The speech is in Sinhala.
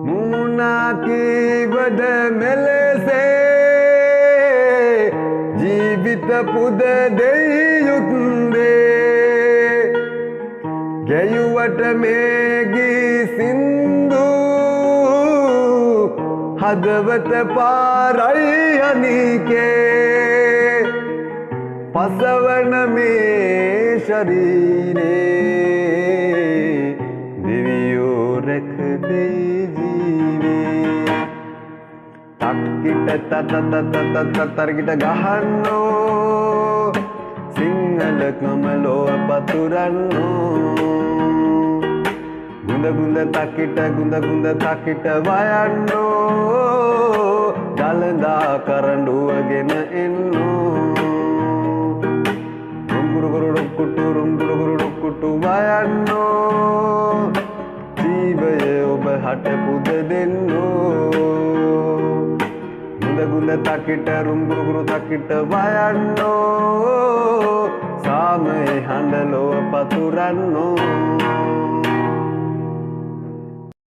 මුණාකීවද මෙලෙසේ ජීවිත පුද දෙයුත්දේ ගැයුවට මේගී සින්දු හදවත පාරයි අනිකේ පසවන මේ ශරීරේ දෙවියෝ රැක දෙයි ජීවේ තක්කිට තතරකිට ගහන්නෝ සිංහල කමලෝ පතුරන්නෝ ගුඳ තකිට ගුඳ තකිට වයන්නෝ දළදා කරඬුවගෙන එන්නෝ රුම්ගුරුගුරුඩුක්කුටු වයන්නෝ ජීවය ඔබ හට පුද දෙන්නෝ ගුඳ තකිට රුම්ගුරුගුරු තකිට වයන්නෝ සාමයේ හඬලෝ පතුරන්නෝ